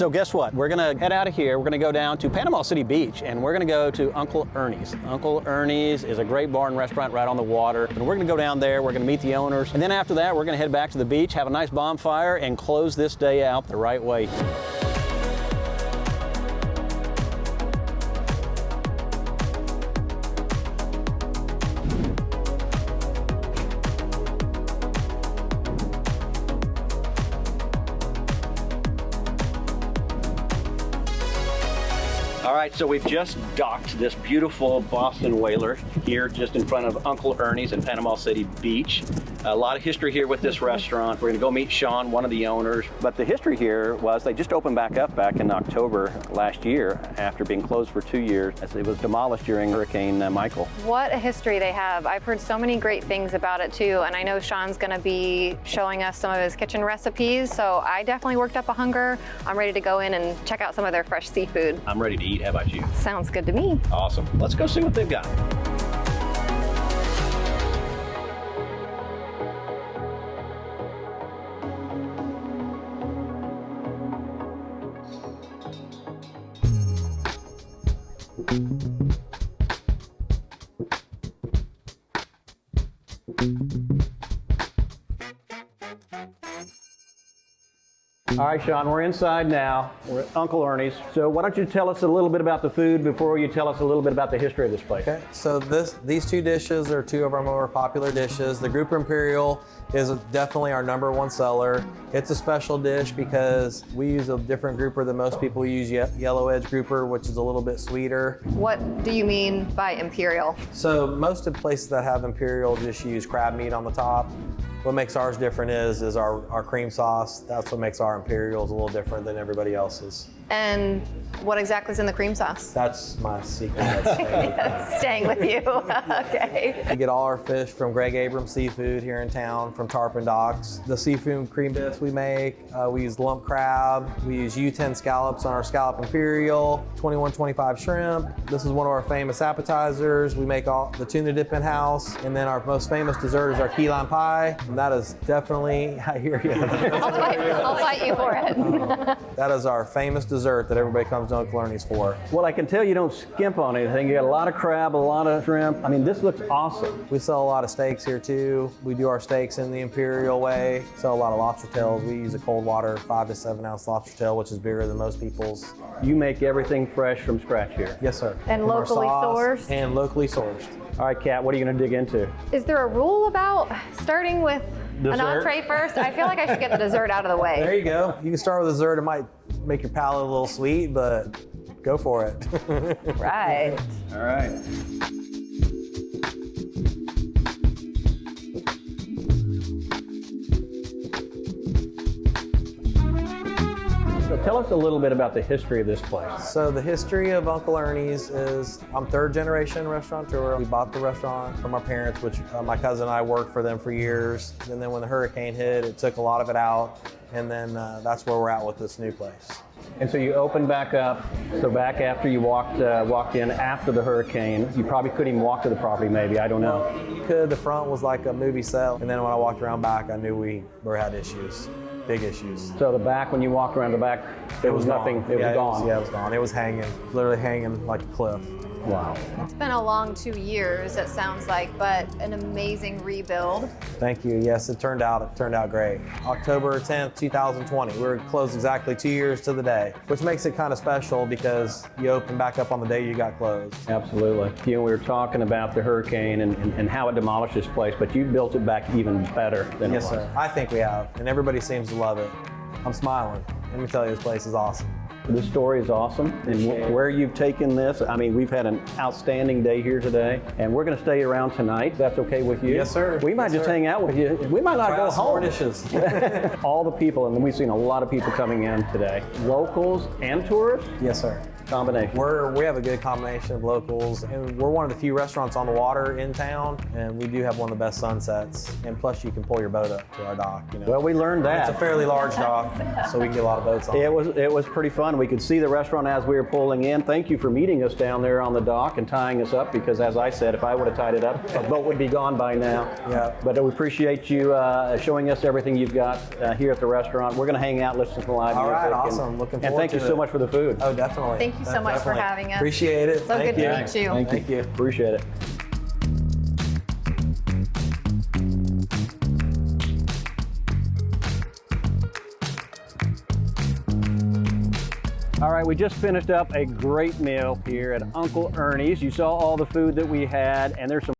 So guess what? We're gonna head out of here. We're gonna go down to Panama City Beach, and we're gonna go to Uncle Ernie's. Uncle Ernie's is a great bar and restaurant right on the water. And we're gonna go down there, we're gonna meet the owners, and then after that, we're gonna head back to the beach, have a nice bonfire, and close this day out the right way. All right, so we've just docked this beautiful Boston whaler here just in front of Uncle Ernie's in Panama City Beach. A lot of history here with this restaurant. We're gonna go meet Sean, one of the owners. But the history here was they just opened back up back in October last year after being closed for 2 years as it was demolished during Hurricane Michael. What a history they have. I've heard so many great things about it too, and I know Sean's gonna be showing us some of his kitchen recipes, so I definitely worked up a hunger. I'm ready to go in and check out some of their fresh seafood. I'm ready to eat. How about you? Sounds good to me. Awesome. Let's go see what they've got. All right, Sean, we're inside now. We're at Uncle Ernie's. So why don't you tell us a little bit about the food before you tell us a little bit about the history of this place? Okay, so these two dishes are two of our more popular dishes. The Grouper Imperial is definitely our #1 seller. It's a special dish because we use a different grouper than most people use, yellow edge grouper, which is a little bit sweeter. What do you mean by imperial? So most of the places that have Imperial just use crab meat on the top. What makes ours different is our cream sauce. That's what makes our Imperials a little different than everybody else's. And what exactly is in the cream sauce? That's my secret. That's Staying with you. Okay. We get all our fish from Greg Abrams Seafood here in town, from Tarpon Docks. The seafood cream bits we make, we use lump crab. We use U10 scallops on our scallop Imperial, 2125 shrimp. This is one of our famous appetizers. We make all the tuna dip in-house. And then our most famous dessert is our key lime pie. And that is definitely, I hear you. I'll fight you for it. That is our famous dessert that everybody comes to Uncle Ernie's for. Well, I can tell you don't skimp on anything. You got a lot of crab, a lot of shrimp. I mean, this looks awesome. We sell a lot of steaks here too. We do our steaks in the Imperial way. Sell a lot of lobster tails. We use a cold water 5 to 7 ounce lobster tail, which is bigger than most people's. You make everything fresh from scratch here. Yes, sir. And From our locally sauce sourced? And locally sourced. All right, Kat, what are you going to dig into? Is there a rule about starting with an Dessert? entree first? I feel like I should get the dessert out of the way. There you go. You can start with dessert. It might make your palate a little sweet, but go for it. Right. All right. So tell us a little bit about the history of this place. So the history of Uncle Ernie's is, I'm 3rd generation restaurateur. We bought the restaurant from our parents, which my cousin and I worked for them for years. And then when the hurricane hit, it took a lot of it out. And then that's where we're at with this new place. And so you opened back up. So back after you walked in after the hurricane, you probably couldn't even walk to the property maybe, I don't know. You could, the front was like a movie set. And then when I walked around back, I knew we had issues, big issues. So the back, when you walked around the back, there was nothing, it was gone. It was gone. It was hanging, literally hanging like a cliff. Wow. It's been a long 2 years, it sounds like, but an amazing rebuild. Thank you. Yes, it turned out great. October 10th, 2020. We were closed exactly 2 years to the day, which makes it kind of special because you open back up on the day you got closed. Absolutely. You know, we were talking about the hurricane and how it demolished this place, but you built it back even better than it was. Yes, sir. I think we have, and everybody seems to love it. I'm smiling. Let me tell you, this place is awesome. This story is awesome, and where you've taken this, I mean, we've had an outstanding day here today, and we're going to stay around tonight. That's okay with you? Yes, sir. We might just hang out with you. We might not go home. More dishes. All the people, and we've seen a lot of people coming in today, locals and tourists. Yes, sir. combination. We have a good combination of locals, and we're one of the few restaurants on the water in town, and we do have one of the best sunsets. And plus, you can pull your boat up to our dock. You know? Well, we learned that. It's a fairly large dock, so we can get a lot of boats on. It was pretty fun. We could see the restaurant as we were pulling in. Thank you for meeting us down there on the dock and tying us up, because as I said, if I would have tied it up, a boat would be gone by now. Yeah. But we appreciate you showing us everything you've got here at the restaurant. We're going to hang out, listen to some live music. All right, awesome. Looking forward to it. And thank you so much for the food. Oh, definitely. Thank you so much for having us. Appreciate it. So good to meet you. Thank you. Appreciate it. All right, we just finished up a great meal here at Uncle Ernie's. You saw all the food that we had, and there's some